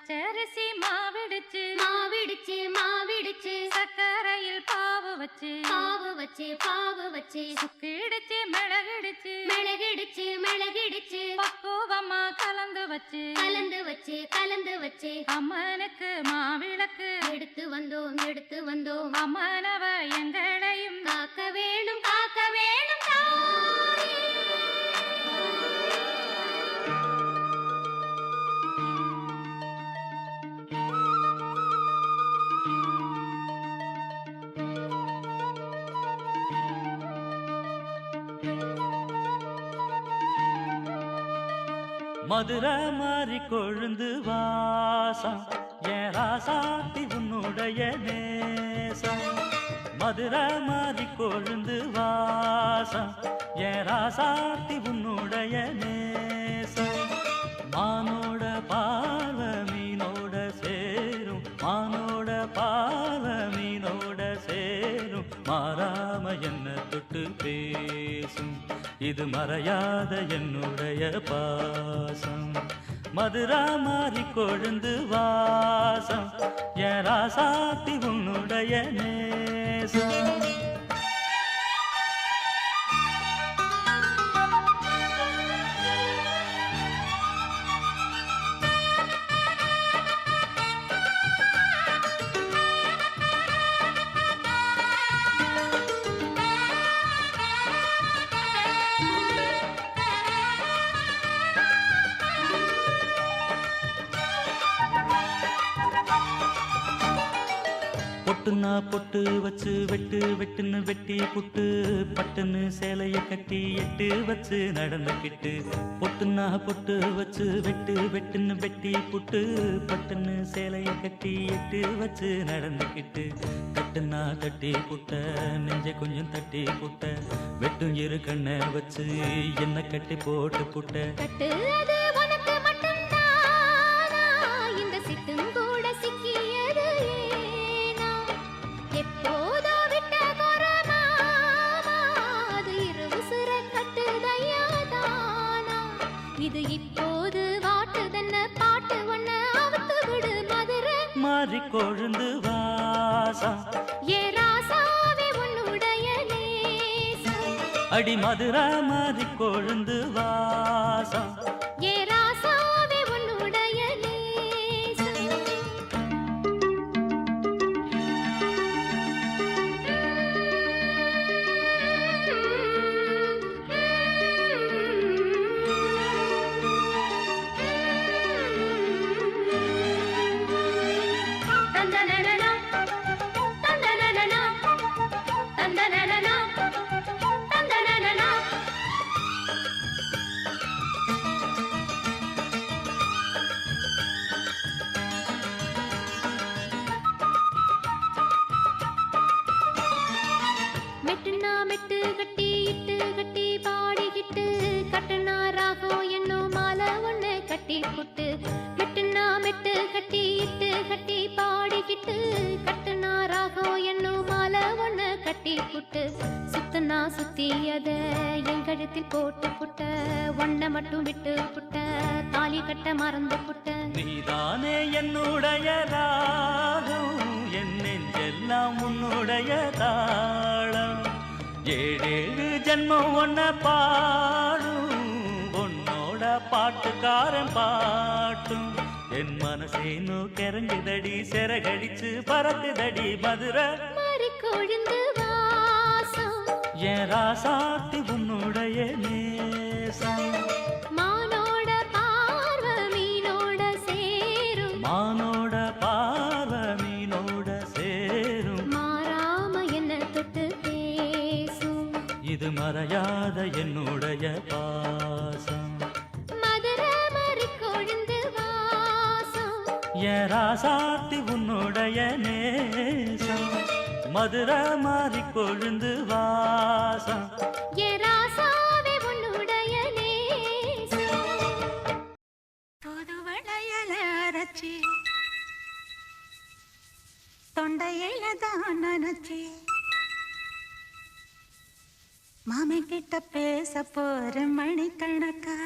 பச்சரிசி மாவிடுச்சு மாவிடுச்சு மாவிடுச்சு சக்கரையில் பாவு வச்சு பாவு வச்சு பாவு வச்சு சுக்கிடுச்சு மிளகிடுச்சு மிளகிடுச்சு மிளகிடுச்சு பக்குவமா கலந்து வச்சு கலந்து வச்சு கலந்து வச்சு அம்மனுக்கு மாவிளக்கு எடுத்து வந்தோம் அம்மனவ எங்களையும் காக்க வேணும் தாயே. மதுரை மாறி கொழுந்து வாசம் என் ராசாத்தி உன்னுடைய நேசம். மதுரை மாறி கொழுந்து வாசம் என் ராசாத்தி உன்னுடைய நேசம். மானோட பால மீனோட சேரும் மானோட பால மீனோட சேரும் மாறாம என்ன தொட்டு பேசும் இது மறையாத என்னுடைய பாசம். மதுரா மாறி கொழுந்து வாசம் என் ராசாத்தி உன்னுடைய நேசம். பொட்டுன்னா பொட்டு வச்சு வெட்டுன்னு வெட்டி புட்டு பட்டுன்னு சேலைய கட்டி எட்டு வச்சு நடந்துக்கிட்டு. பொட்டுன்னா பொட்டு வச்சு வெட்டுன்னு வெட்டி புட்டு பட்டுன்னு சேலைய கட்டி எட்டு வச்சு நடந்துக்கிட்டு. கட்டுன்னா கட்டி புட்ட நெஞ்ச கொஞ்சம் தட்டி புட்ட வெட்டும் இரு கண்ணை வச்சு என்ன கட்டி போட்டு புட்ட. இது இப்போது வாட்டுதன்ன பாட்டு ஒண்ண அவுத்து விடு மதுரை மாறி கொழுந்து வாசம் ஏ ராசாவே உன்னுடைய நேசம். அடி மதுரை மாறி கொழுந்து வாசம் ஏ ராசாவே உன்னுடைய நேசம். மெட்டுனா மெட்டு கட்டி இட்டு கட்டி பாடிக்கிட்டு கட்டுனா ராகம் என்னும் மாலை ஒண்ணு கட்டி புட்டு. மெட்டுனா மெட்டு கட்டி இட்டு கட்டி பாடிக்கிட்டு கட்டுனா ராகம் என்னும் மாலை ஒண்ணு கட்டி புட்டு. சுத்துனா சுத்தி அத என் கழுத்தில் போட்டு புட்ட ஒன்ன மட்டும் விட்டு புட்ட தாலி கட்ட மறந்து புட்ட. நீதானே என்னுடைய ராகம் என் நெஞ்செல்லாம் உன்னுடைய தாளம். ஏழேழு ஜன்மம் ஒன்ன பாடும் உன்னோட பாட்டுக்காரன் பாட்டும். என் மனசேனோ கெரங்குதடி செரகடிச்சு பறக்குதடி மதுரை மாறி கொழுந்து வாசம் என் ராசாத்தி உன்னுடைய நேசம். மானோட பார்வ மீனோட சேரும் மானோட பார்வ மீனோட சேரும் மாறாம என்ன தொட்டு பேசும் இது மறையாத என்னுடைய பாசம். மதுரை மாறி கொழுந்து வாசம் என் ராசாத்தி உன்னுடைய நேசம். மதுரை மாறி கொழுந்து வாசம் ஏ ராசாவே உன்னுடைய நேசம். புது வளையல அரைச்சி தொண்டையில தான் நினைச்சி மாமன் கிட்ட பேச போற மணிக்கணக்கா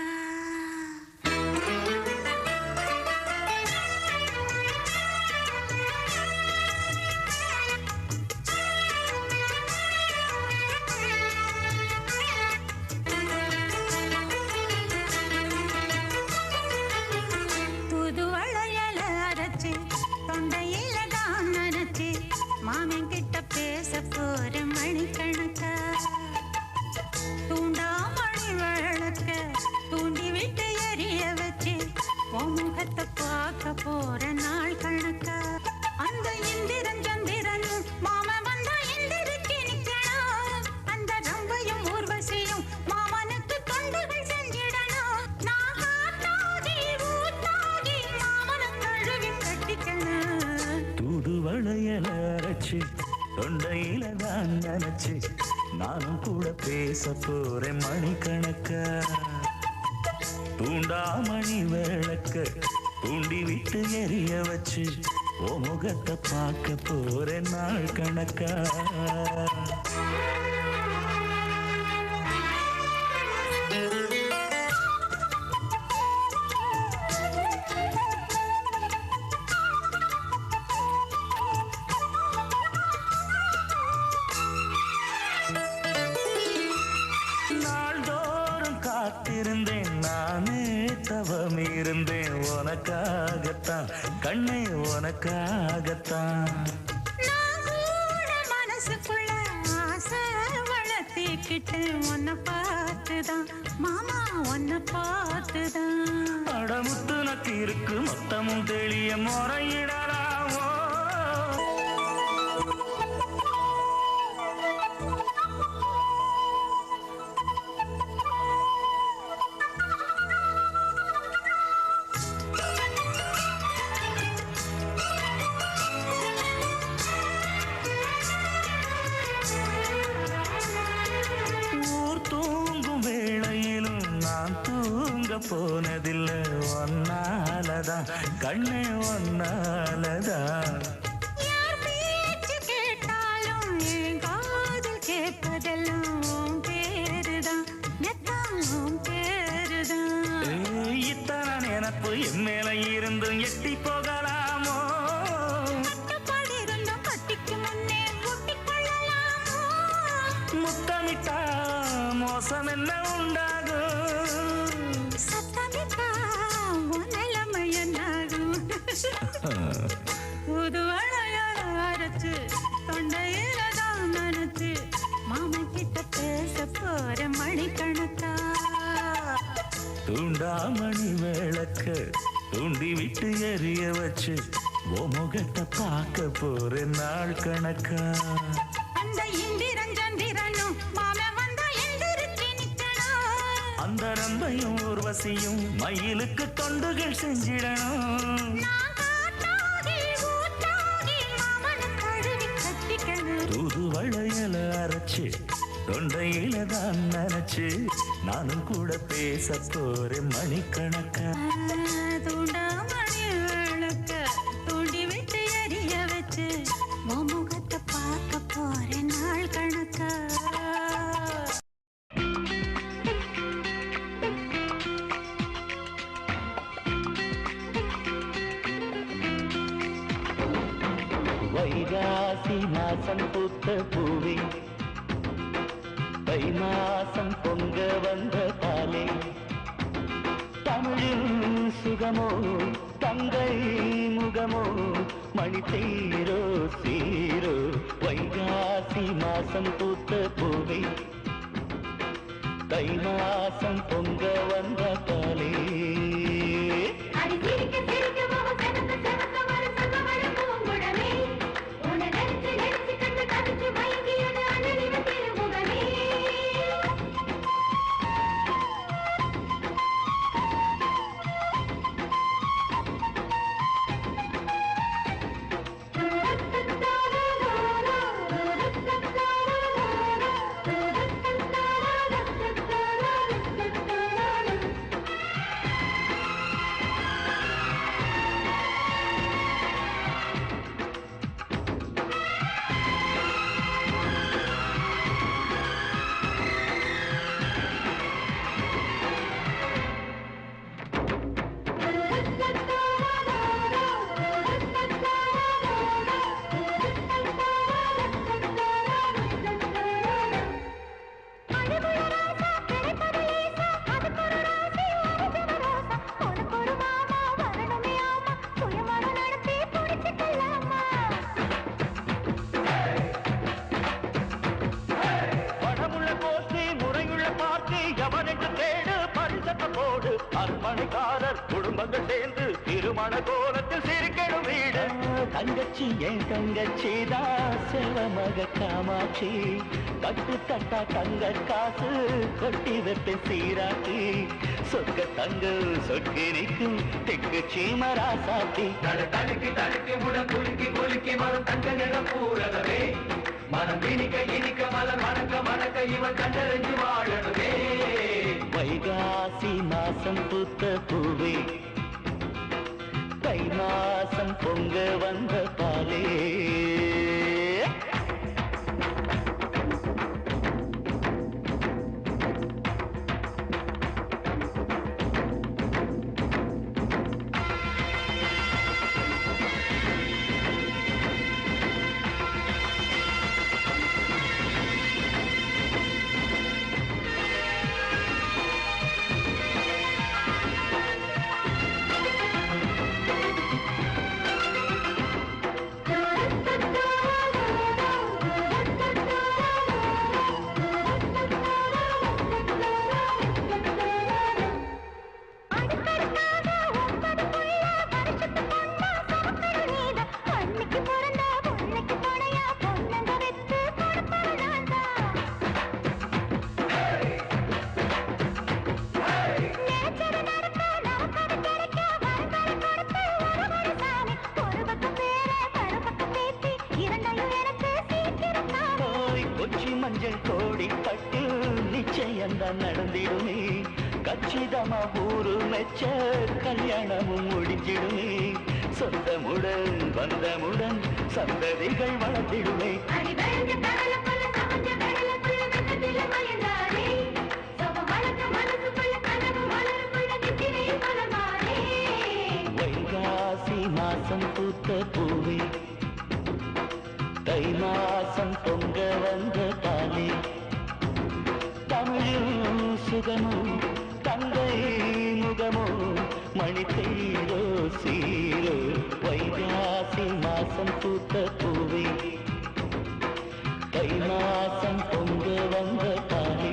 வச்சு தொண்டையில தான் நினைச்சு நானும் கூட பேச போறேன் மணிக்கணக்கா. தூண்டாமணி விளக்க தூண்டி விட்டு எரிய வச்சு ஓ முகத்தை பார்க்க போறேன் நாள் கணக்கா. நாள்தோறும் காத்திருந்தேன் நானே தவம் இருந்தேன் உனக்காகத்தான் கண்ணே உனக்காகத்தான். நான் கூட மனசுக்குள்ள ஆசை வளர்த்திக்கிட்டு உன்னை பார்த்துதான் மாமா உன்னை பார்த்துதான். அடமுத்து நக்கு இருக்கு மொத்தமும் தெளிய முறையிடலாமோ. போனதில்லை ஒன்னாலதான் கண்ணே ஒன்னாலதான். யார் பேச்சு கேட்டாலும் என் காதில் கேட்பதெல்லாம் பேருதான் நெத்தாம் பேருதான். இத்தனை நினப்பு என் மேல இருந்தும் எட்டி போகலாமோ. கட்டுப்பாடு இருந்தும் கட்டிக்கு முன்னே ஒட்டிக்கொள்ளலாமோ. முத்தமிட்டா மோசம் என்ன உண்டாகும். புது வளையல் அரைச்சு தொண்டையில தான் நினைச்சு மாமன் கிட்ட பேச போற மணிக்கணக்கா. தூண்டாமணி விளக்க தூண்டி விட்டு எரிய வச்சு ஓ முகத்தை பார்க்க போற நாள் கணக்கா. அந்த இந்திரன் சந்திரனும் மாமன் வந்தா எந்திரிச்சு நிக்கணும். அந்த ரம்பையும் ஊர்வசியும் மயிலுக்கு தொண்டுகள் செஞ்சிடணும். தூது வளையல அரைச்சு தொண்டையில தான் நினைச்சு நானும் கூட பேச போறேன் மணிக்கணக்கா. தூண்டாமணி விளக்க தூண்டி விட்டு எரிய வச்சு முகத்தை பார்க்க போறேன் நாள் கணக்கா. வைகாசி மாசம் பூத்த பூவே தை மாசம் பொங்க வந்த பாலே தமிழில் சுகமோ தங்கை முகமோ மணி தேரோ சீரோ. வைகாசி மாசம் பூத்த பூவே தை மாசம் பொங்க வந்த பாலே. அரண்மனைக்காரர் குடும்பங்கள் சேர்ந்து திருமண கோலத்தில் சிரிக்கணும் வீடு. தங்கச்சி என் தங்கச்சி தான் செல்வமக காமாட்சி கட்டு தட்டா தங்க காசு கொட்டி வைப்பேன் சீராட்டி சொக்க தங்க சொக்கி நிற்கும் தெக்கு சீமரா சாத்தி தடுக்கி தடுக்கி முட குலுக்கி குலுக்கி பொங்கி வரும் தங்க நிற பூரகமே மனம் இனிக்க இனிக்க மலர் மணக்க மணக்க இவன் கண்டறிஞ்சு வாழணுமே வைகாசி மாசம் பூத்த பூவே தை மாசம் பொங்க வந்த பாலே மஞ்சள் கோடி பட்டு நிச்சயம்தான் நடந்திடுமே கச்சிதமா ஊரு மெச்ச கல்யாணமும் முடிஞ்சிடுமே சொந்தமுடன் பந்தமுடன் சந்ததிகள் வளர்த்திடுமே வைகாசி மாசம் பூத்த பூவே தை மாசம் பொங்க வந்த பாலே தமிழில் சுகமோ தந்தை முகமோ மணி தேரோ சீரோ வைகாசி மாசம் பூத்த பூவே தை மாசம் பொங்க வந்த பாலே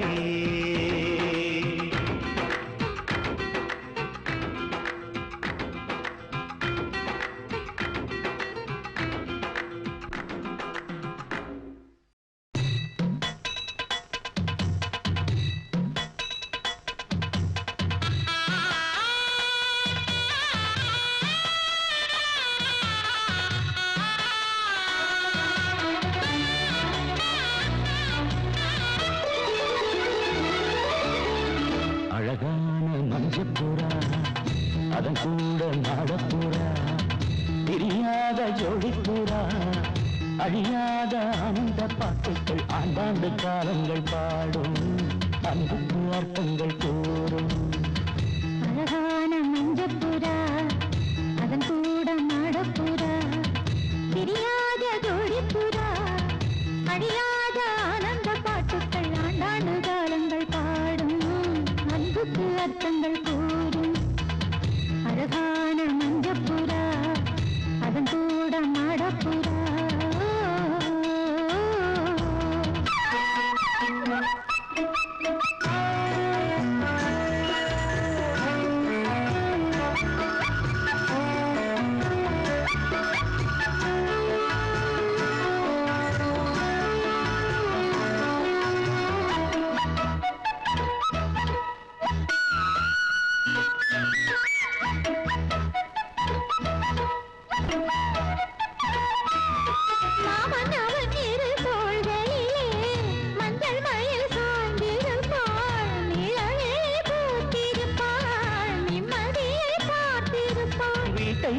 அழகான மஞ்சப்புறா அதன் கூட நாடப்புறா தெரியாத ஜோடிப்புறா அழியாத ஆனந்த பாட்டுக்கள் ஆண்டாண்டு காலங்கள் பாடும் அன்புக்கு அர்த்தங்கள் கூறும் அழகான மஞ்சப்புறா அதன் கூட நாடப்புறா தெரியாத ஜோடிப்புறா அழியாத ஆனந்த பாட்டுக்கள் ஆண்டாண்டு காலங்கள் பாடும் அன்புக்கு அர்த்தங்கள் கூறும் அழகான மஞ்சப்புறா அதன் கூட மாடப்புறா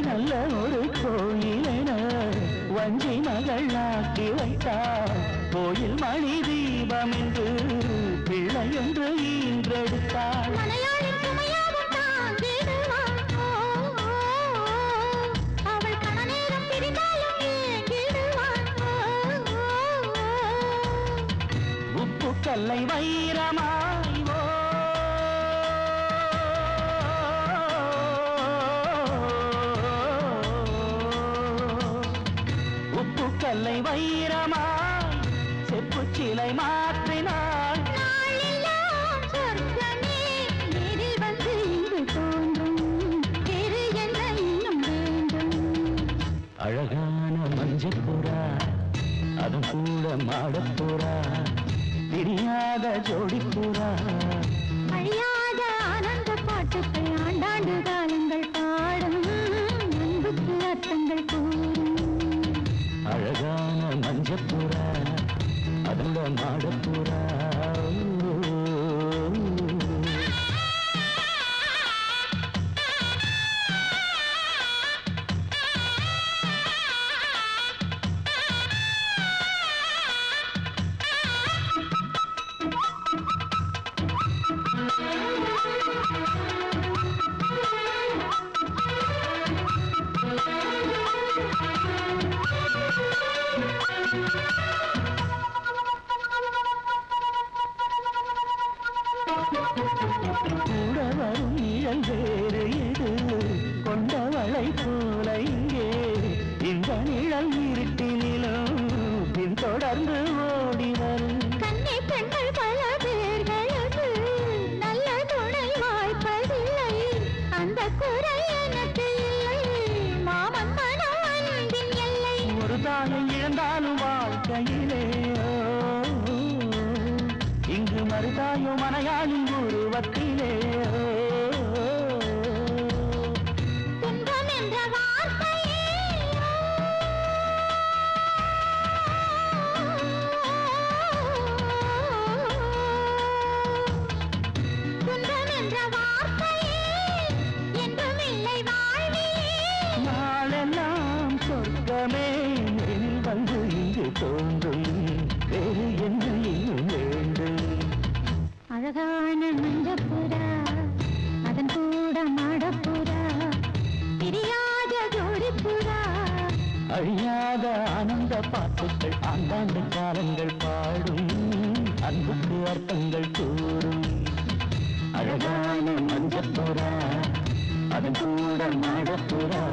நல்ல ஒரு கோயிலென வஞ்சி மகளாக்கி வைத்தார் கோயில் மணி தீபம் என்று பிள்ளையொன்று ஈன்றெடுத்தார் உப்பு கல்லை வைரமாய் கல்லை வைரமாய் செப்பு சிலை மாற்றினாள் அழகான மஞ்சப்புறா அதுவும் கூட மாடப்புறா தெரியாத ஜோடிப்புறா அழியாத ஆனந்த பாட்டுக்கள் ஆண்டாண்டு காலங்கள் பாடும் அன்புக்கு அர்த்தங்கள் கூறும் மஞ்சப்புறா அதுல மாடப்புறா கூட வரும் நிழல் வேறு எது கொண்டவளை போல இங்கே இந்த நிழல் இருட்டினிலும் பின்தொடர்ந்து ஓடி வரும் கன்னி பெண்கள் பல பேர்களுக்கு நல்ல துணை வாய்ப்பதில்லை அந்த குறை எனக்கு இல்லை மாமன் மனம் அன்பின் எல்லை ஒரு தாயை இழந்தாலும் வாழ்க்கையிலே இங்கு மறுதாயோ மனையாளின் உருவத்திலே துன்பம் என்ற வார்த்தையே துன்பம் என்ற வார்த்தையே என்றும் இல்லை வாழ்விலே நாளெல்லாம் சொர்க்கமே எனில் வந்து இங்கு தோன்றும் வேறு என்று இன்னும் வேண்டும் அழகான மஞ்சப்புறா அதன் கூட மாடப்புறா பிரியாத ஜோடிப்புறா அழியாத ஆனந்த பாட்டுக்கள் ஆண்டாண்டு காலங்கள் பாடும் அன்புக்கு அர்த்தங்கள் கூறும் அழகான மஞ்சப்புறா அதன் கூட மாடப்புறா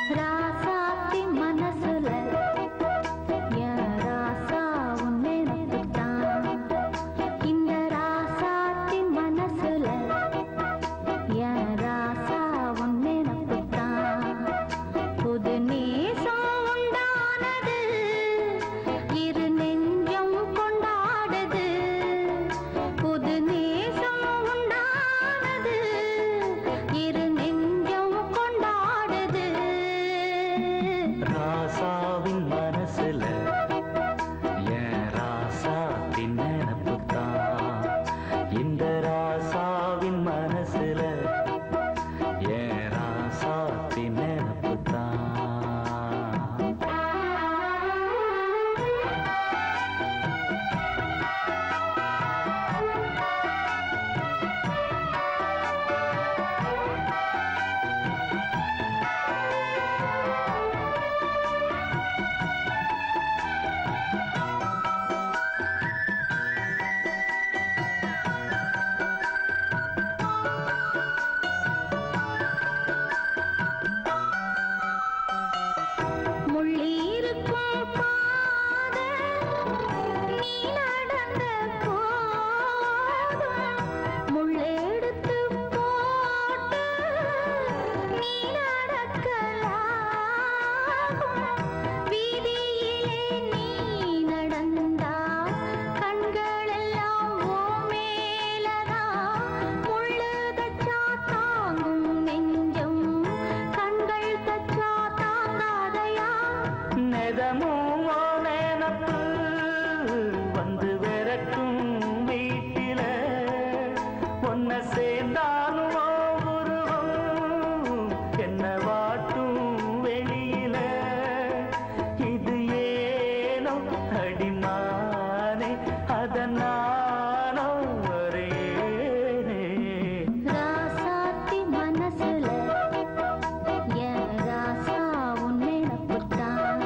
ராசாத்தி மனசுல என் ராசா உன் நினைப்புத்தான் இந்த ராசாத்தி மனசுல என் ராசா உன் நினைப்புத்தான் புது நேசம் உண்டானது இரு நெஞ்சம் கொண்டாடுது புது நேசம் உண்டானது இரு நெஞ்சம் கொண்டாடுது ராசாவின் மனசுல என் ராசாத்தின் நினப்புத்தான் இந்த ராசாவின் மனசுல என் ராசாத்தின் நினப்புத்தான் முள்ளிருக்கும் பாதை நீ நடந்த போதும் முள்ளெடுத்து போட்டு நீ நடக்கலாம் வீதியிலே நீ நடந்தா கண்களெல்லாம் ஓ மேலதான் முள்ளு தச்சா தாங்கும் நெஞ்சம் கண்கள் தச்சா தாங்காதையா நெதமும் நினப்பு வந்து விரட்டும் வீட்டில ஒன்ன சேர்ந்தாலும் உருவம் என்ன வாட்டும் வெளியில இது ஏனோ அடிமானே அதனானோ வரேனே ராசாத்தி மனசுல என் ராசா உன் நினைப்புத்தான்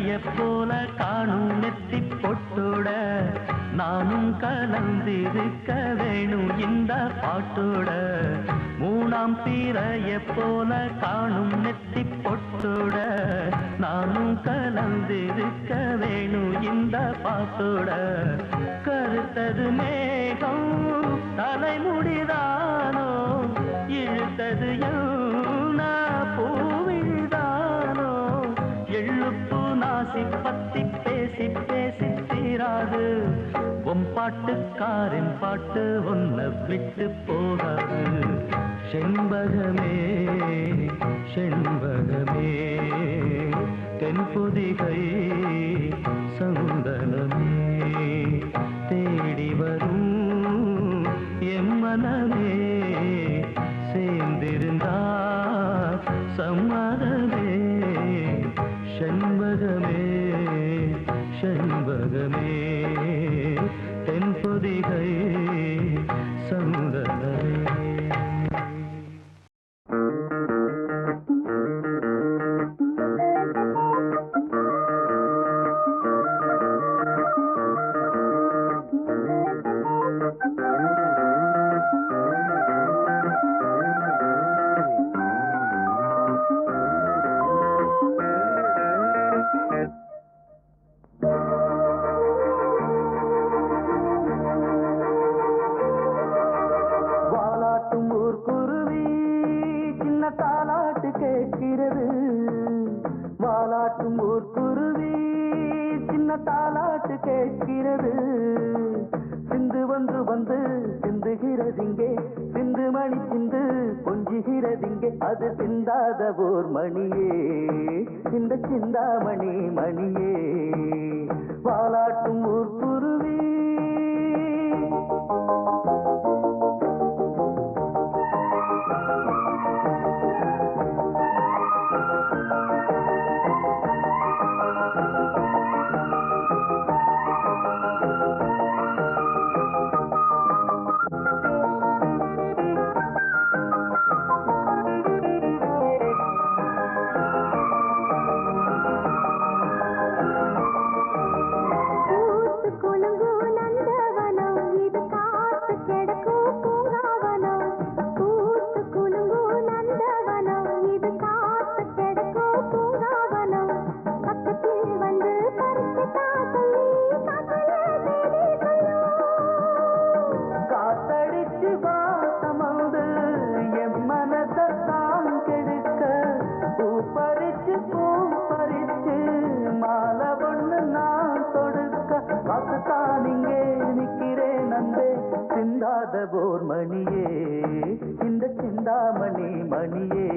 போல காணும் நெத்தி பொட்டோட நானும் கலந்திருக்க வேணும் இந்த பாட்டோட மூணாம் பிறைய போல காணும் நெத்தி பொட்டோட நானும் கலந்திருக்க வேணும் இந்த பாட்டோட கருத்தது மேகம் தலைமுடிதானோ இழுத்தது பூவிழ்தானோ எழுப்பு நாசி பத்தி பேசி பேசி தீராது உன் பாட்டுக்காரின் பாட்டு உன்னை விட்டு போகாது செண்பகமே செண்பகமே தென்பொதிகை சந்தனமே தேடி வரும் எம்மனமே சேர்ந்திருந்தா சம்மதமே செண்பகமே செண்பகமே தென்பொதிகை சந்தனமே அது சிந்தாத ஓர் மணியே இந்த சிந்தாமணி மணியே வாலாட்டும் ஊர் குருவி ஓர் மணியே இந்த சிந்தாமணி மணியே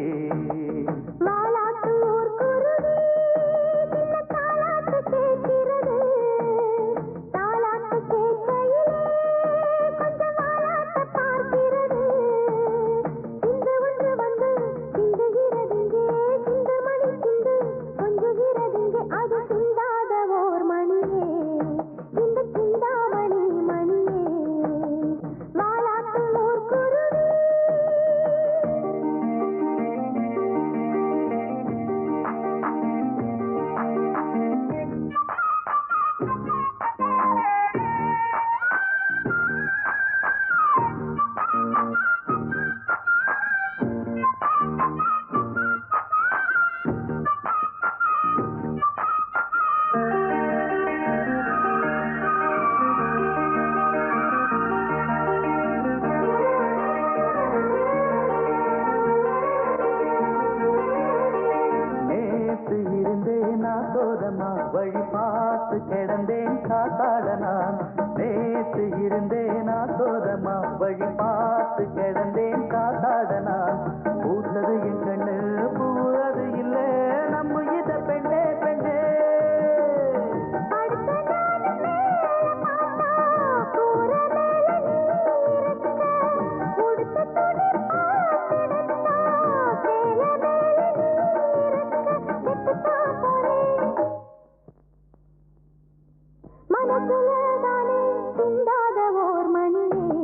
மனசுல தானே சிந்தாத ஓர் மணியே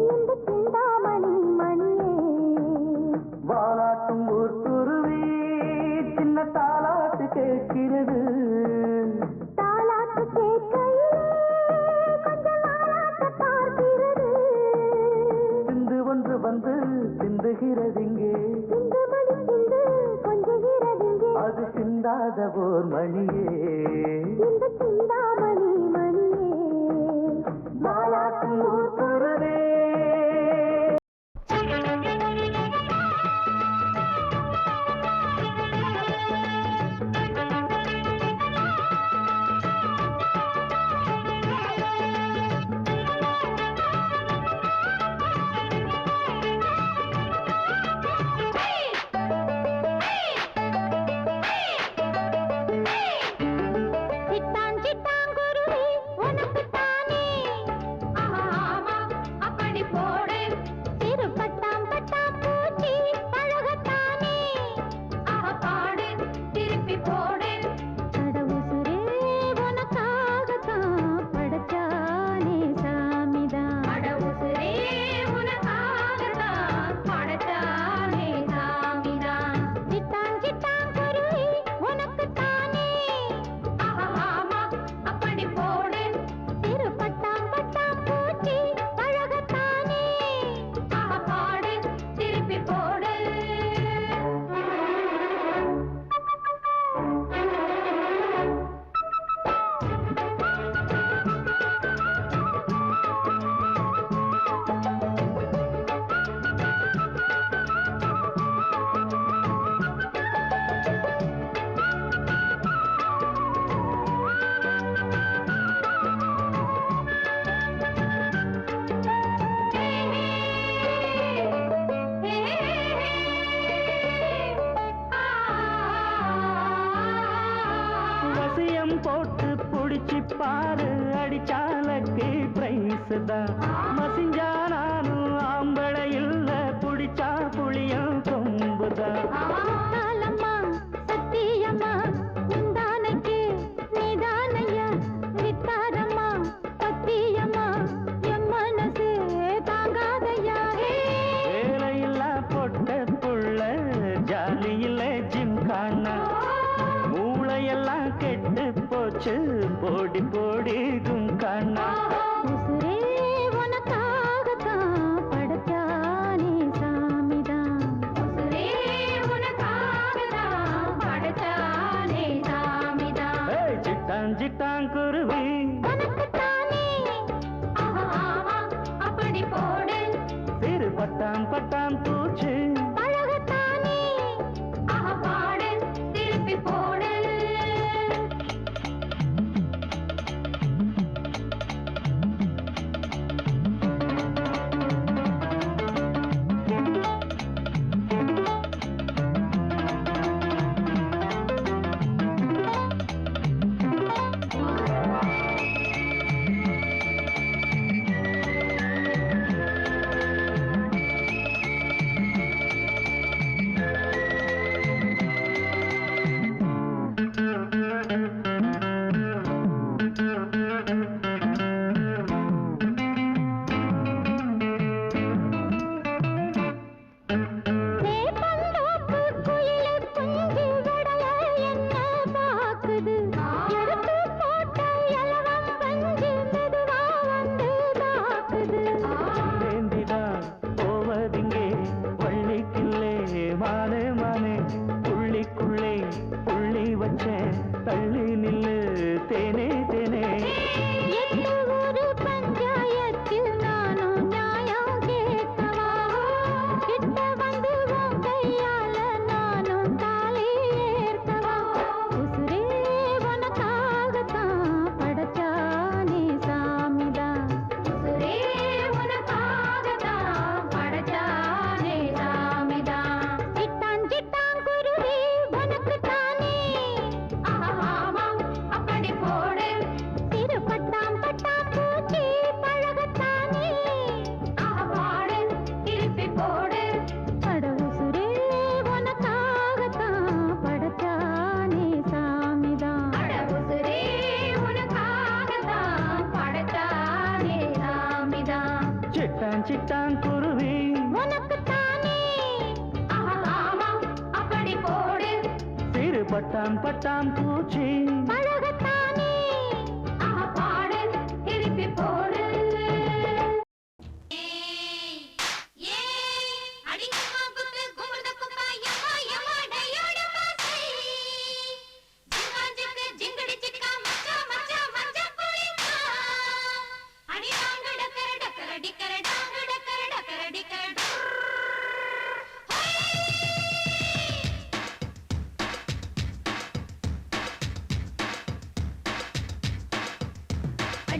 இந்த சிந்தாமணி சிந்துகிறதிங்கே அது சிந்தாத ஓர் மணியே மாலாட்டும் ஊர் குருவே போட்டு புடிச்சு பாரு அடிச்சாலக்கு பிரைஸ் தான் மசிஞ்சா நானும் ஆம்பளை இல்ல புடிச்சா புளியம் கொம்புதான் சத்தியம்மா உந்தானைக்கு நீதானையா வித்தாரம்மா பத்தியம்மா என் மனசு தாங்காதையா வேலையில்லா பொட்ட புள்ள ஜாலியில ஜிம் காணா மூளையெல்லாம் கெட்டு போச்சு போடி போடி கும்கானா உசுரே உனக்காகத்தான் படைச்சானே சாமிதான் உசுரே உனக்காகத்தான் படைச்சானே சாமிதான் சிட்டான் சிட்டான் குருவி உனக்குத்தானே அப்படி போடு சிறு பட்டாம் பட்டாம் பூச்சு பழகத்தானே பாடு திருப்பி போடு சிட்டான் குருவி உனக்குத்தானே அப்படி போடு சிறு பட்டாம் பட்டாம் பூச்சி பழகத்தானே பாடு திருப்பி போடு அடிக்குமா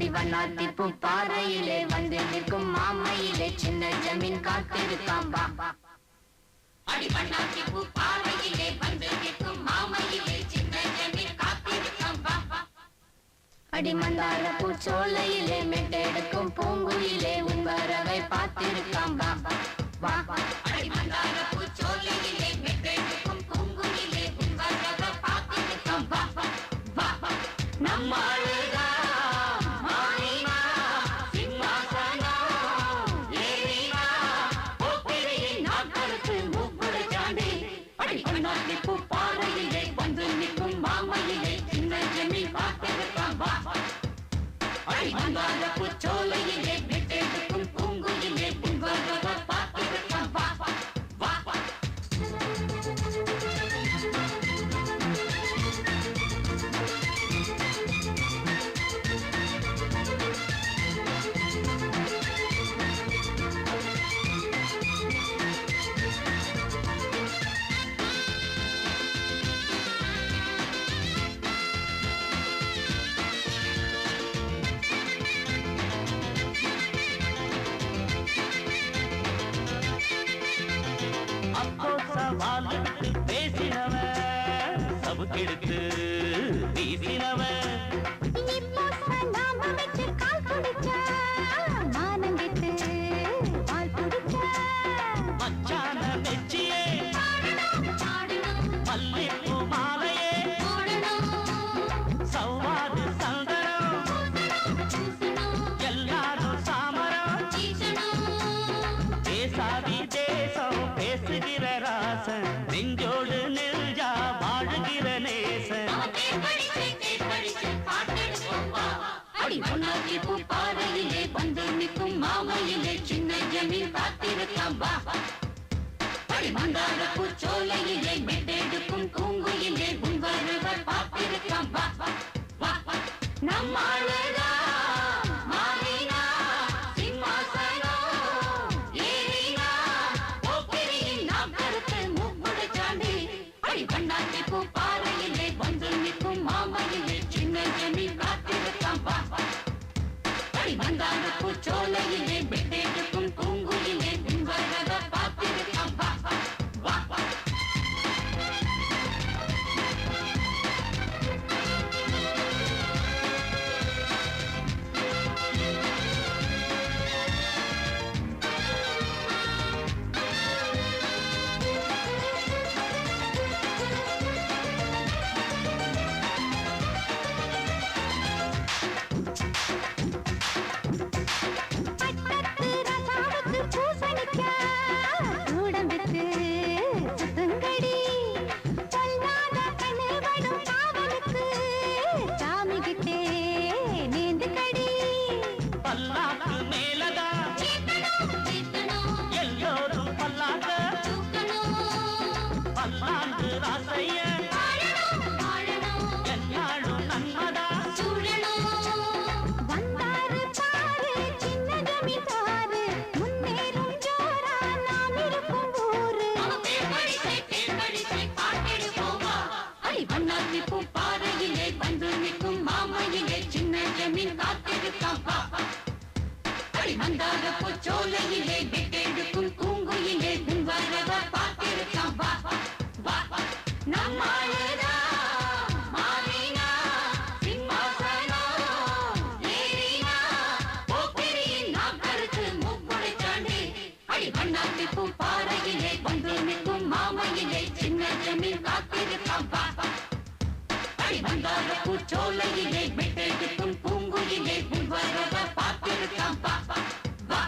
அடிவண்ணாத்தி பூ பாறையிலே வந்து நிற்கும் மாமையிலே சின்ன ஜமீன் காத்திருக்காம் வா. அடிவண்ணாத்தி பூ பாறையிலே வந்து நிற்கும் மாமையிலே சின்ன ஜமீன் காத்திருக்காம் வா. அடிமந்தார பூச்சோலையிலே மெட்டெடுக்கும் பூங்குயிலே உன் வரவை பார்த்திருக்காம் வா. வா அடிமந்தார பூச்சோலையிலே மெட்டெடுக்கும் பூங்குயிலே உன் வரவை பார்த்திருக்காம் வா. வா நம்மாளுதா பாறையிலே வந்து நிற்கும் மாமையிலே சின்ன ஜமீன் பார்த்திருக்காம் வா. அடிமந்தார பூச்சோலையிலே மெட்டெடுக்கும் பூங்குயிலே உன் வரவை பார்த்திருக்காம் வா. வா வாலிட்டு பேசினவன் சவுக்கெடுத்து வீசினவன் மச்சான மெச்சியே மல்லிப்பூ மாலையே சவ்வாது சந்தனம் எல்லாரும் சாமரம் பேசாதி தேசம் பேசுகிற ராசன் நெஞ்சோடு நெஞ்சா வாழுகிற நேசன். அடிமண்ணாத்தி பூ பாறையிலே வந்து நிற்கும் மாமையிலே சின்ன ஜமீன் காத்திருக்காம் வா. அடிமந்தார பூச்சோலையிலே மெட்டெடுக்கும் பூங்குயிலே உன் வரவை பார்த்திருக்காம் வா. வா நம்மாளுதா மாறினா சிம்மாசனம் ஏறினா போக்கிரியின் நாம் கருத்து மூக்குடைச்சாண்டி. அடிமண்ணாத்தி பூ பாறையிலே வந்து நிற்கும் மாமையிலே சின்ன ஜமீன் காத்திருக்காம் வா. அடிமந்தார பூச்சோலையிலே மெட்டெடுக்கும் பூங்குயிலே உன் வரவை பார்த்திருக்காம் வா. வா பல்லாக்கு மேலதா எல்லோரும் பல்லாக்க பல்லாண்டு ராசைய என்னாலும் நன்மதா வந்தாரு பாரு சின்ன ஜமீன்தாரு முன்னேறும் ஜோரா நாம் இருக்கும் ஊரு. அடிமண்ணாத்தி பூ பாறையிலே வந்து நிற்கும் மாமையிலே சின்ன ஜமீன் காத்திருக்காம் வா. அடிமந்தார பூச்சோலையிலே மெட்டெடுக்கும் பூங்குயிலே உன் வரவை பார்த்திருக்காம் வா. வா நம்மாளுதா மாறினா சிம்மாசனம் ஏறினா போக்கிரியின் நாம் கருத்து மூக்குடைச்சாண்டி. அடிமண்ணாத்தி பூ பாறையிலே வந்து நிற்கும் மாமையிலே சின்ன ஜமீன் காத்திருக்காம் வா. அடிமந்தார பூச்சோலையிலே மெட்டெடுக்கும் பூங்குயிலே உன் வரவை பார்த்திருக்காம் வா. வா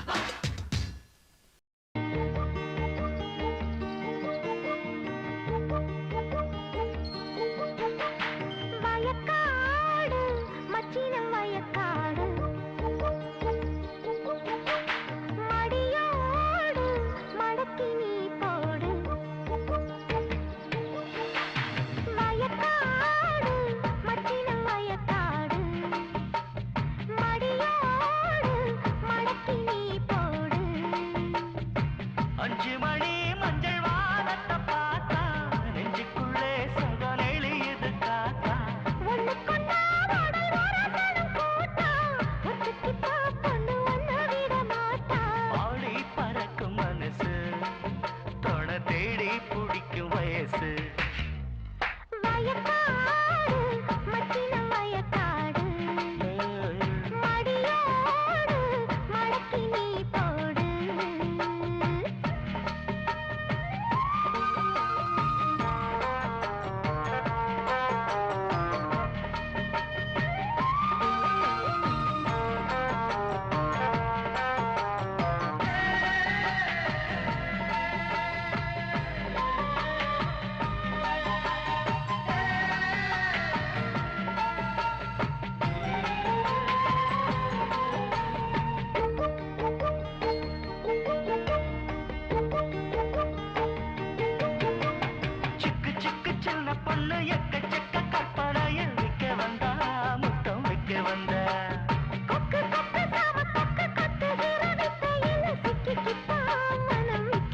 வயக்காடு மச்சினம் வயக்காடு மடியோடு மடக்கி நீ போடு. வயக்காடு மச்சினம் வயக்காடு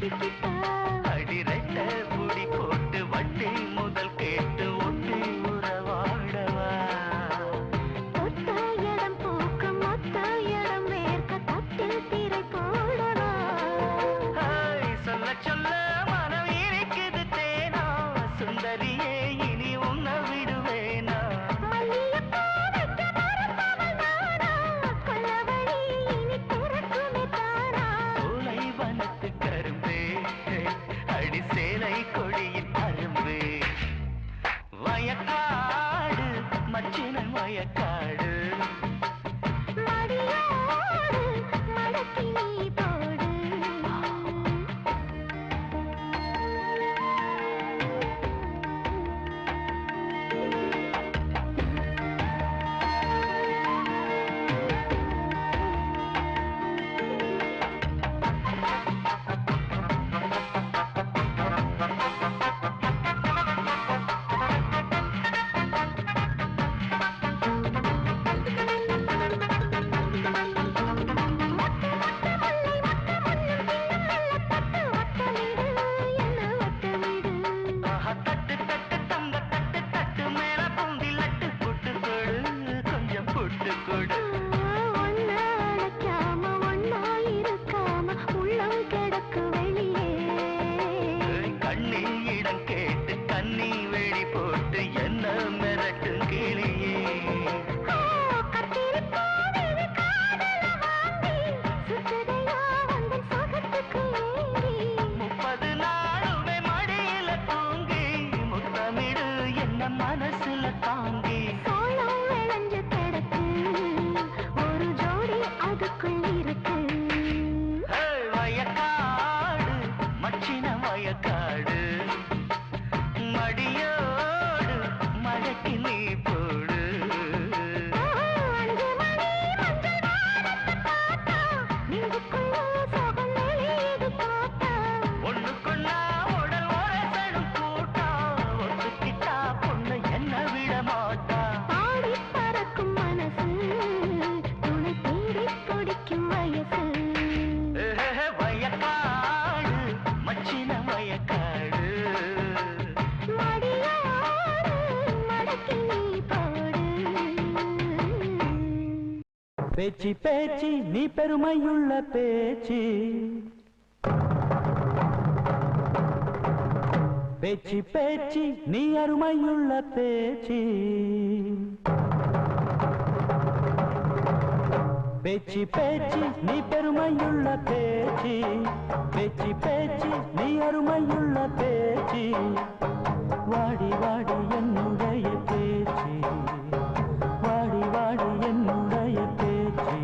மாட்டிக்கிட்டா அடிரட்ட புடி போட்டு வட்டி முதல் கேட்டு ஒட்டி உறவாடவா ஒத்த இடம் பூக்க மொத்த இடம் வேர்க்க தட்டில் திரை போடவா சொல்ல சொல்ல மனம் இருக்குது தேனா சுந்தரியே இனி உன்ன விடுவேனா மல்லியப்பூ வைக்க மறப்பவள் நானா கொல்லவழி இனி திறக்குமே தானா சோலை வனத்து கரும்பே அடி சேலை கொடியின் அரும்பே வயக்காடு மச்சினன் வயக்காடு மடியோடு மடக்கி நீ போடு தட்டு தட்டு தங்க தட்டு தட்டு மேல பூந்தி லட்டு புட்டு கொடு கொஞ்சம் புட்டு கொடு ஒன்னா அழைக்காம ஒன்னா இருக்காம உள்ளம் கிடக்கு வெளியே கண்ணில் இடம் கேட்டு கண்ணி வெடி போட்டு என்ன மிரட்டு கிளியே கத்திரிப்பூவில் காதல வாங்கி சுத்துதையா வந்த சொகத்துக்கு ஏறி 30 நாளுமே மடியில தூங்கி முத்தமிடு என்ன மனசுல தாங்கி சோளம் விளைஞ்சு கிடக்கு ஒரு ஜோடி அதுக்குள் இருக்கு வயக்காடு மச்சின வயக்காடு மடியோடு மடக்கி நீ போடு 5 மணி மஞ்சள் வானத்தை பார்த்தா நெஞ்சுக்குள்ள சோகம் வெளியது பார்த்தா ஒண்ணுக்குள்ளா உடல் உரசடும் கூட்டா ஒத்துக்கிட்டா பொண்ணு என்ன விட மாட்டா பாடி பறக்கும் மனசு துணை தேடி துடிக்கும் வயசு வயக்காடு மச்சின வயக்காடு மடியோடு மடக்கி நீ போடு பேச்சு பேச்சு நீ பெருமையுள்ள பேச்சு பேச்சு பேச்சு நீ அருமையுள்ள பேச்சு பேச்சு பேச்சு நீ பெருமையுள்ள பேச்சு பேச்சு பேச்சு நீ அருமையுள்ள பேச்சு வாடி வாடி என்னுடைய பேச்சு வாடி வாடி என்னுடைய பேச்சு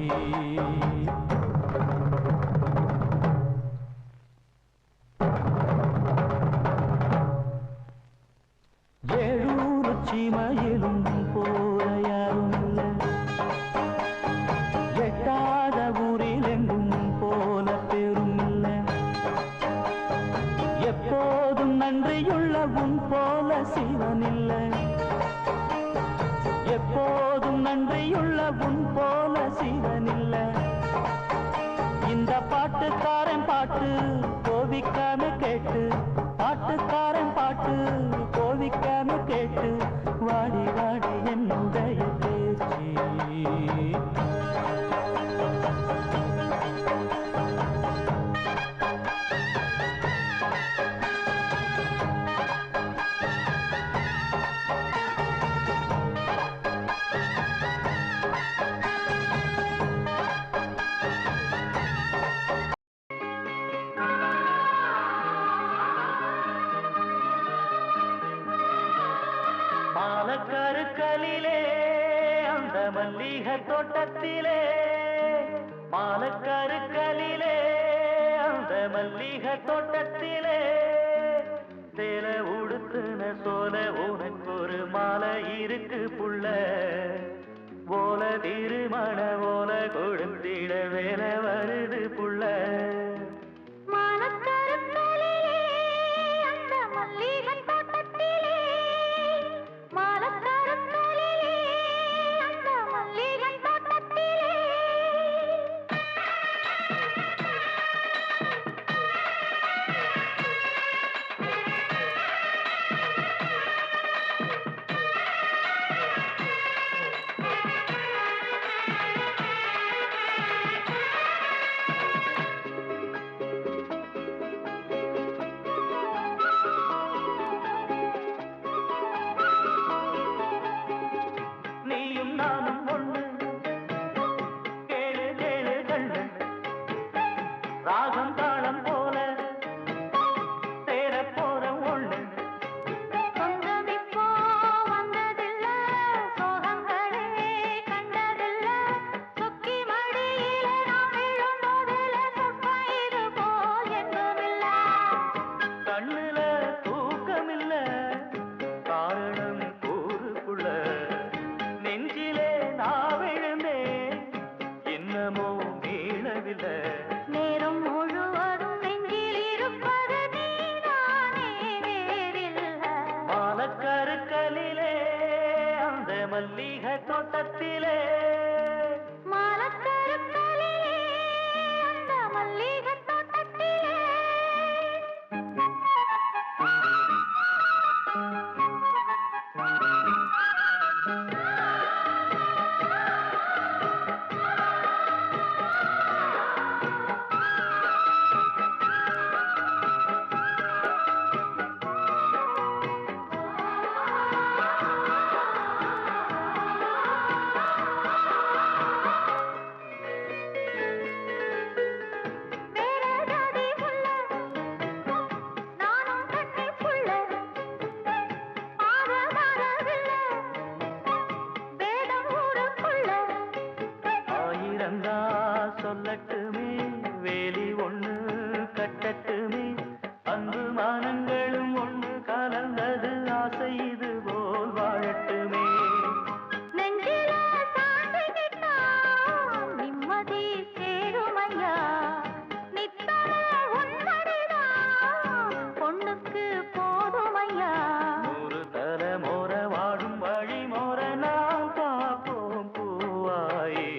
ஏழூர் சீமையிலும் போல யாரும் இல்லை எட்டாத ஊரில் எங்கும் போல பெரும் இல்லை எப்போதும் நன்றியுள்ள உன் போல சிவன் இல்லை எப்போதும் நன்றியுள்ள உன் போல சிவன் இல்லை இந்த பாட்டுக்காரன் பாட்டு கோவிக்காம கேட்டு பாட்டுக்காரன் பாட்டு கோவிக்காம கேட்டு வாடி வாடி என்னுடைய பேச்சு பாலக்கருக்கலிலே அந்த மல்லிகை தோட்டத்திலே பாலக்கருக்கலிலே அந்த மல்லிகை தோட்டத்திலே சேலை உடுத்துன சோல உனக்கு ஒரு மாலை இருக்கு புள்ள ஓல திருமண ஓல கொடுத்திட வேலை வருது புள்ள மாலக்கருக்கலிலே அந்த மல்லிகை தோட்டத்திலே மாலக்கருக்கலிலே அந்த மல்லிகை தோட்டத்திலே மல்லிகை தோட்டத்திலே மலக்கருக்களிலே அந்த மல்லிகை தோட்டத்திலே சொல்லட்டுமே வேலி ஒண்ணு கட்டட்டுமே அன்பு மானங்களும் ஒண்ணு கலந்தது ஆசை இது போல் வாழட்டுமே நெஞ்சில சாந்திக்கிட்டா நிம்மதி சேருமையா நித்தர ஒன்றடிதான் பொண்ணுக்கு போதுமையா ஒரு தலைமோர வாடும் வழி மோர நாம் பார்ப்போம் பூவாயே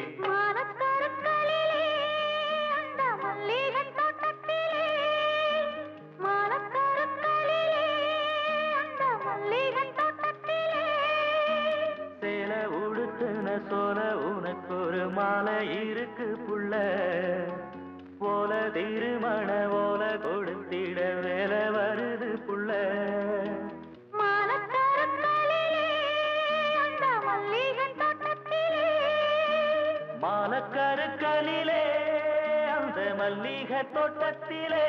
சோல உனக்கு ஒரு மாலை இருக்கு புள்ள போல திருமண போல கொடுத்திட வேலை வருது புள்ள மாலக்கருக்களிலே அந்த மல்லிகை தோட்டத்திலே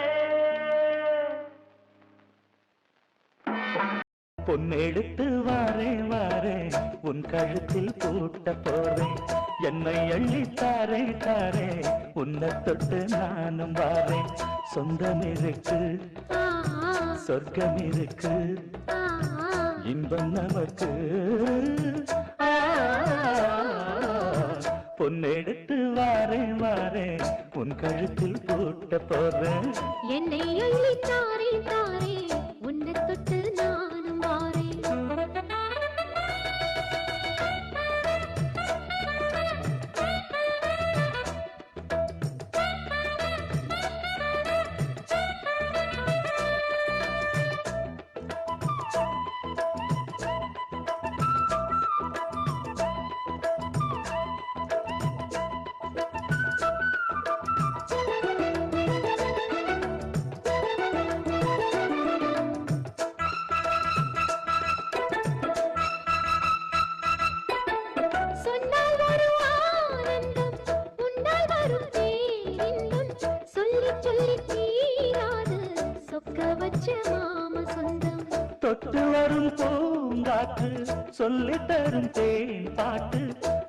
பொன்னெடுத்து வாரேன் வாரேன் உன் கழுத்தில் பூட்ட போறேன் என்னை அள்ளி தாரே தாரே உன்னை தொட்டு நானும் வாரேன் சொந்தம் இருக்கு சொர்க்கம் இருக்கு இன்பம் நமக்கு பொன்னெடுத்து வாரேன் வாரேன் உன் கழுத்தில் பூட்ட போறேன் என்னை அள்ளி தாரே தாரே உன்னை தொட்டு நானும் வாரேன் தொட்டு வரும் பூங்காற்று சொல்லி தரும் தேன் பாட்டு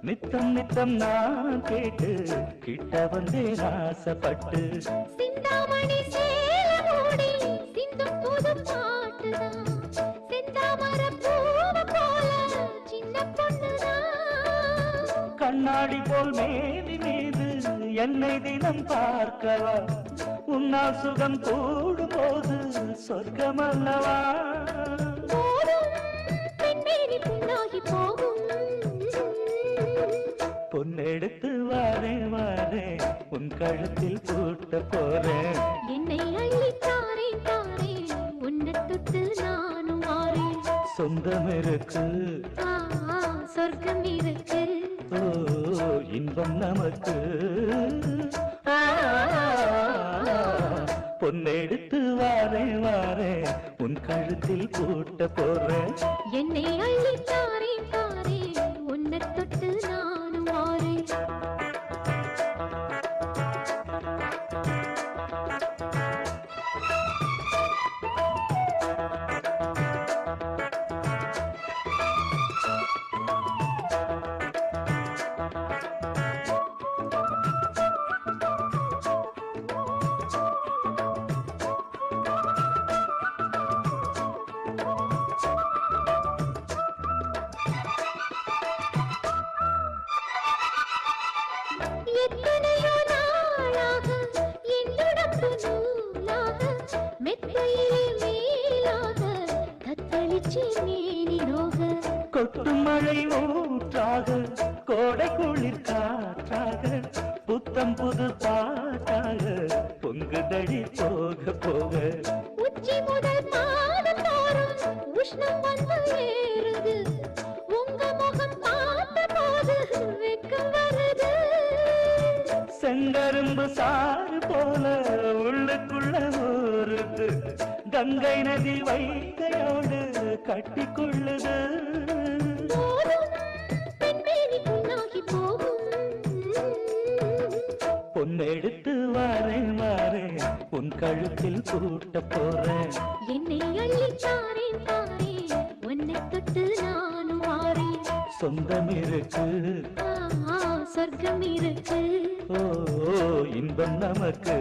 நித்தம் நித்தம் நான் கேட்டு கிட்ட வந்தேன் ஆசைப்பட்டு சிந்தாமணி சேலமோடி சிந்தும் புது பாட்டுதான் செந்தாமர பூவ போல சின்ன பொண்ணுதான் கண்ணாடி போல் மேலி மீது என்னை தினம் பார்க்கவா உன்னால் சுகம் கூடும் போது சொர்க்கம் அல்லவா பொன்னெடுத்து வாரே வாரே உன் கழுத்தில் பூட்ட போறேன் என்னை அள்ளி தாரே தாரே உன்னை தொட்டு நானும் வாரேன் சொந்தம் இருக்கு சொர்க்கம் இருக்கு ஓ இன்பம் நமக்கு பொன்னெடுத்து வாரே வாரே உன் கழுத்தில் பூட்ட போறேன் என்னை அள்ளி தாரே தாரே உன்னை தொட்டு நானும் வாரேன் எத்தனையோ நாளாக என்னுடம்பு நூலாக மெத்தையிலே மேலாக தத்தளிச்சு மேனி நோக கொட்டு மழை ஊற்றாக கோடை குளிர் காற்றாக புத்தம் புது பாட்டாக பொங்குதடி போக போக உச்சி முதல் பாதம் தோறும் உஷ்ணம் வந்து ஏறுது உங்க முகம் பார்த்த போது வெக்கம் வருது செங்கரும்பு சாறு போல உள்ளுக்குள்ள ஊறுது கங்கை நதி வைகையோடு கட்டிக்கொள்ளுது பொன்னெடுத்து வாரேன் வாரேன் உன் கழுத்தில் பூட்ட போறேன் என்னை அள்ளி தாரேன் தாரேன் உன்னை தொட்டு நானும் வாரேன் சொந்தம் இருக்கு சொர்க்கம் இருக்கு ஓ இன்பம் நமக்கு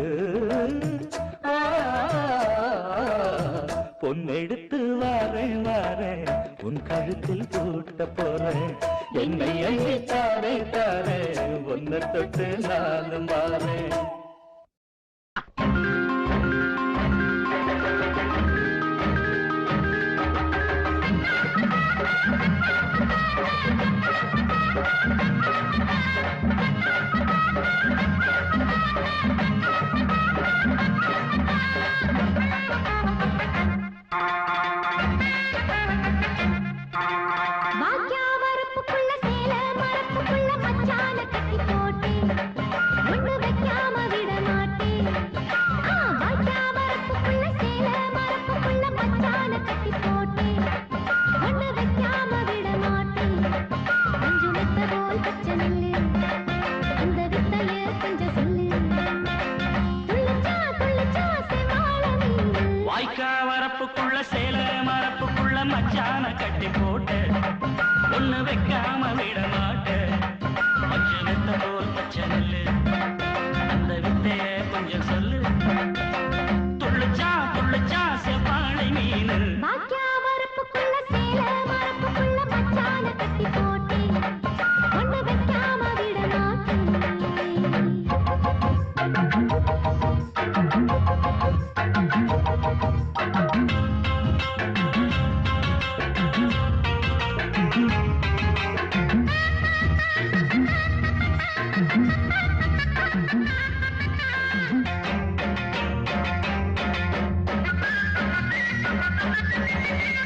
பொன்னெடுத்து வாரேன் வாரேன் உன் கழுத்தில் பூட்ட போறேன் என்னை அள்ளி தாரே தாரே ஒன்ன தொட்டு நானும் வாரேன் மச்சான கட்டி போட்டு ஒண்ணு வைக்காம விட மாட்டேன் மஞ்ச வெத்த போல் பச்சை நெல்லு அந்த வித்தைய கொஞ்சம் சொல்லு துள்ளுச்சா துள்ளுச்சா செவ்வாழை மீனு வரப்புக்குள்ள சேல மரப்புக்குள்ள மச்சான கட்டி போட்டு ஒண்ணு வைக்காம விட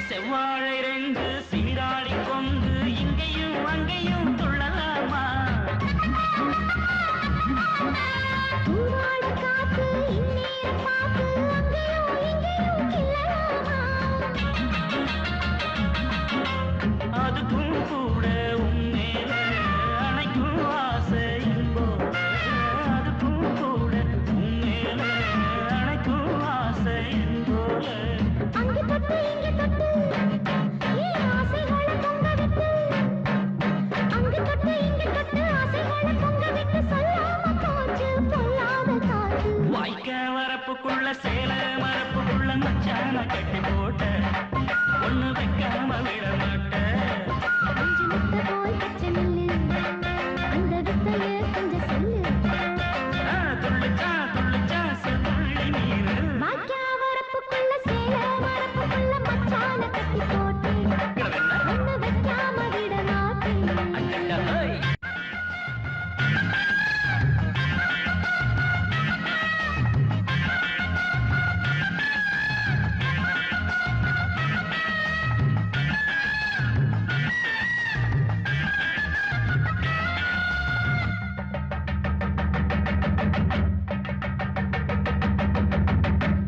செவ்வாழை ரெண்டு சீராடி கொண்டு இங்கேயும் அங்கேயும் துள்ளலாமா காத்து இந்நீர பாத்து அங்கேயும் இங்கேயும் கிள்ளலாமா அதுக்கும் கூட உன்னேல அணைக்கும் ஆசை போல அதுக்கும் கூட உன்னேல அணைக்கும் ஆசை போல அங்கே தொட்டு இங்கே தொட்டு ஏன் ஆசைகளை பொங்க விட்டு அங்கே தொட்டு இங்கே தொட்டு ஆசைகளை பொங்க விட்டு சொல்லாம போச்சு பொல்லாத காத்து வாய்க்க வரப்புக்குள்ள சேல மரப்புக்குள்ள மச்சான கட்டி போட்ட ஒண்ணு வைக்காம விட மாட்டேன் அஞ்சு முட்டை போல் பச்சை நெல்லு அந்த வித்தைய கொஞ்சம் சொல்லு துள்ளுச்சா துள்ளுச்சா செவ்வாழை நீரு வாக்கியா வரப்புக்குள்ள சேல மரப்புக்குள்ள மச்சான கட்டி போட்டு ஒண்ணு வைக்காம விட மாட்டேன்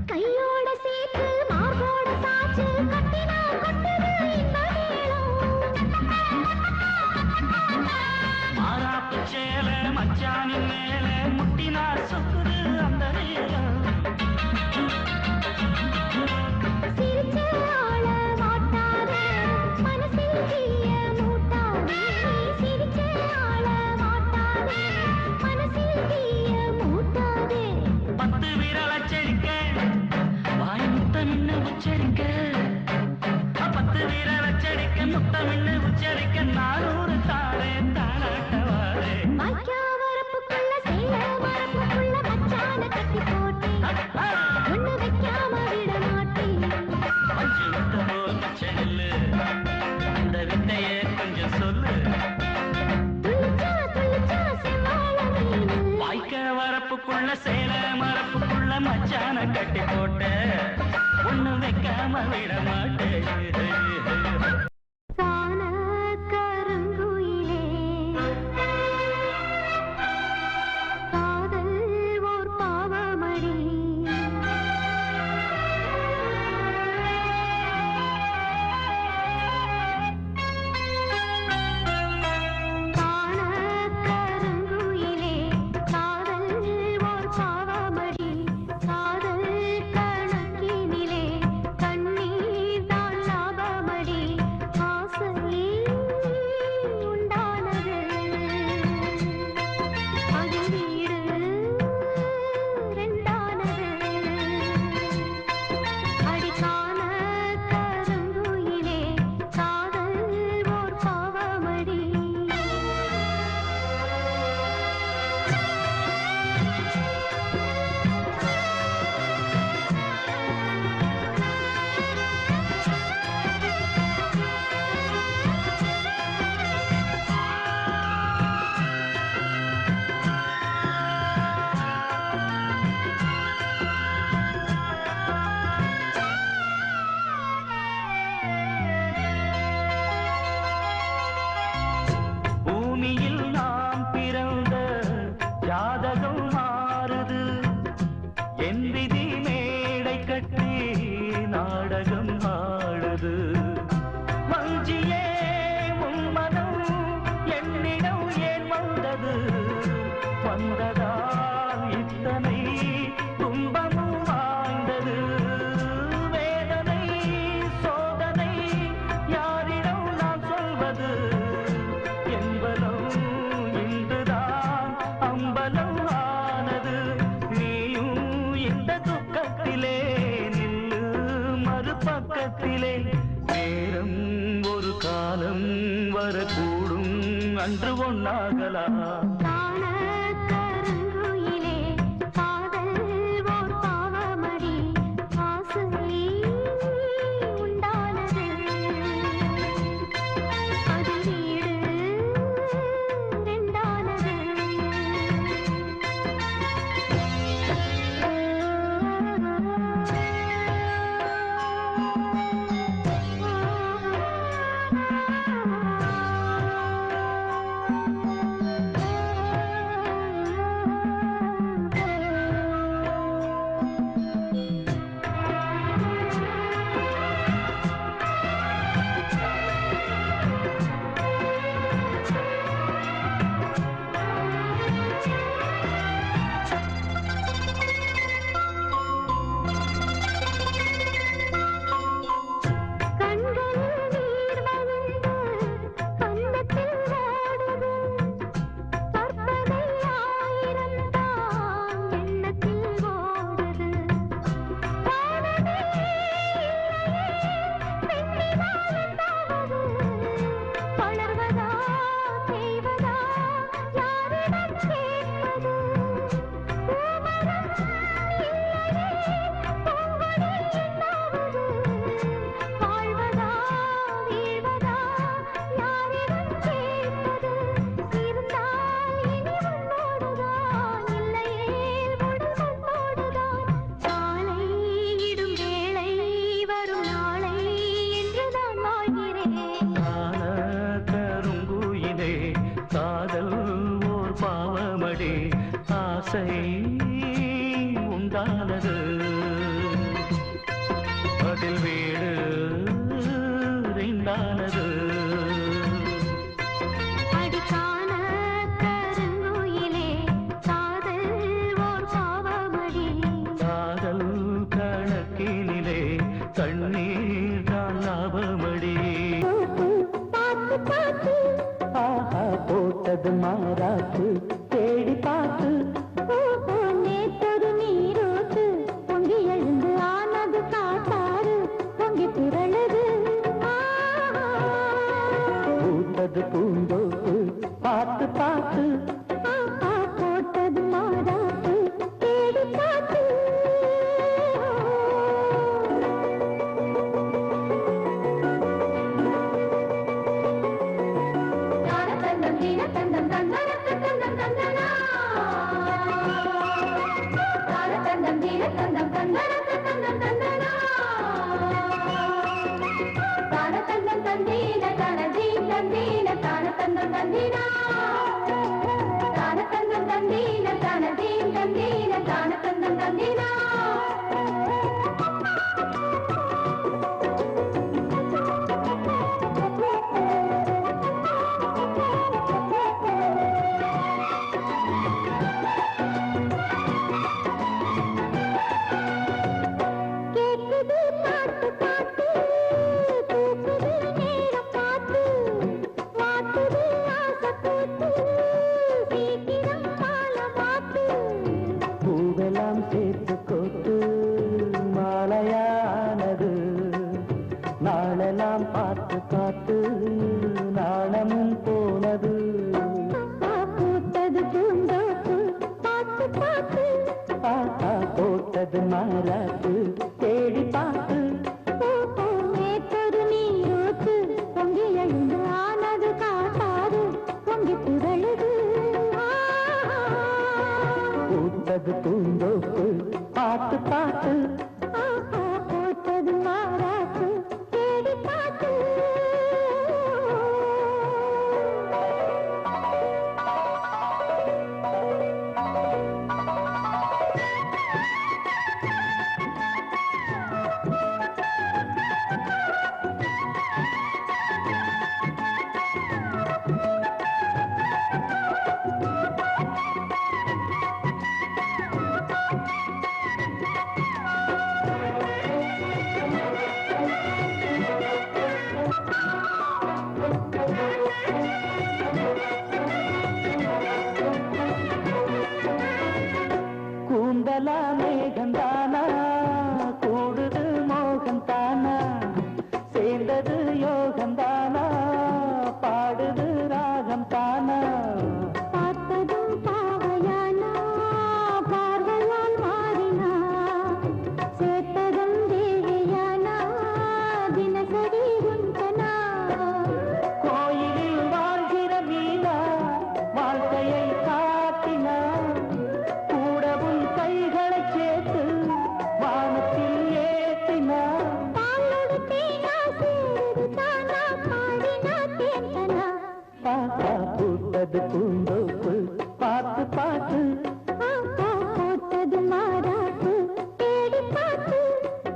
கையோட சேர்த்து மார்போட சாச்சு கட்டினா கொட்டுது இந்த மாறாப்பு சேல மச்சானின் மேல முட்டினா சொக்குது அந்த நேரம் சிரிச்ச ஆள மாட்டாதே மனசில் தீய மூட்டாதே சிரிச்ச ஆள மாட்டாதே மனசில் தீய மூட்டாதே 10 விரல் அச்சரிக்க வாய் முத்தமின்னு உச்சரிக்க 10 விரல் அச்சரிக்க முத்தமின்னு உச்சரிக்க 400 தாரே தாளாட்டவாரே வாய்க்கா வரப்புக்குள்ள சேல மரப்புக்குள்ள மச்சான கட்டி போட்டு ஒண்ணு வைக்காம விட மாட்டேன் மஞ்சு முத்த போல் பச்சை நெல்லு அந்த வித்தைய மச்சான கட்டி போட்ட ஒண்ணு வைக்காம விட மாட்டேன் காண கருங்குயிலே காதல் ஓர் பாவமடி அன்று ஒன்னாகலாம் உண்டானது அதில் வீடு ரெண்டானது அடிக்கான கருங்குயிலே காதல் ஓர் பாவமடி காதல் கணக்கினிலே கண்ணீர் தான் லாபமடி பார்த்து பார்த்து ஆஹா போட்டது மாறாச்சு தேடி பார்த்து நேற்றொரு நீரோட்டு பொங்கி எழுந்து ஆனது காட்டாறு பொங்கி திரளுது பூத்தது பூந்தோப்பு பார்த்து பார்த்து போட்டது மாறாட்டு தேடி பார்த்து தந்தம் தந்தம் தந்தம் தந்தனா தந்தம் தீர மாறாப்பு தேடி பார்த்து நேற்றொரு நீரோத்து பொங்கி எழுந்து ஆனது காட்டாது பொங்கி புரழுது பூத்தது பூந்தோப்பு பார்த்து பார்த்து போட்டது மாறாப்பு தேடி பார்த்து கூந்தலா மேகந்தானா கூடுது மோகந்தானா சேர்ந்தது யோகந்தானா பாடுது ராகம் தானா பார்த்ததும் பாவையானா பார்வையால் மாறினா சேர்த்ததும் தேவையானா தினசரி உந்தனா கோயிலில் வாழ்கிற மீனா வாழ்க்கையை காட்டினா கூடவும் கைகளை சேர்த்து வானத்தில் ஏற்றினா பாலோடு தேனா சேருது தானா பாடினா தேந்தனா பாப்பா பூத்தது பூந்தோப்பு பார்த்து பார்த்து போட்டது மாறாப்பு தேடி பார்த்து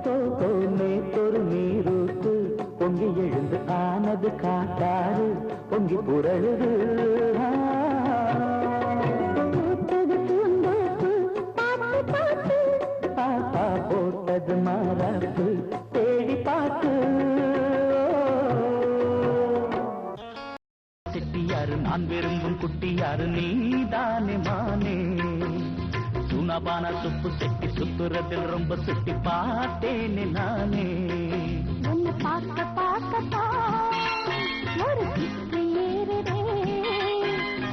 தோகோ நேத்தொரு நீரூத்து பொங்கி எழுந்து ஆனது காட்டாறு பொங்கி புரழுது போட்டது பூந்தோப்பு பார்த்து பார்த்து பாப்பா போட்டது மாறாப்பு தேடி பார்த்து செட்டியாரு நான் விரும்பும் குட்டியாரு நீதானே மானே சூனாபான சுப்பு செட்டி சுத்துறதில் ரொம்ப சுட்டி பார்த்தேனே நானே உன்னை பார்க்க பார்க்கத்தான் ஒரு கிக்கு ஏறுதே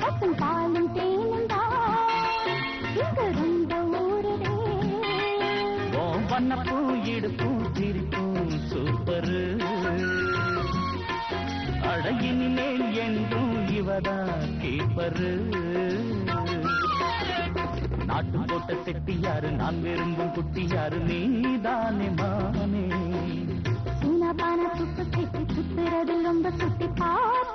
பசும் பாலும் தேனும் தான் இங்கு ரொம்ப ஊறுதே ஓம் வண்ணப்பூ இடுப்பும் சிரிப்பும் சூப்பரு அடையினில் என்றும் இவதான் கீப்பரு நாட்டு போட்ட செட்டியாரு நான் விரும்பும் குட்டியாரு நீதானே மானே சீனாபான சுப்பு செட்டி சுத்துறது ரொம்ப சுத்தி பார்த்து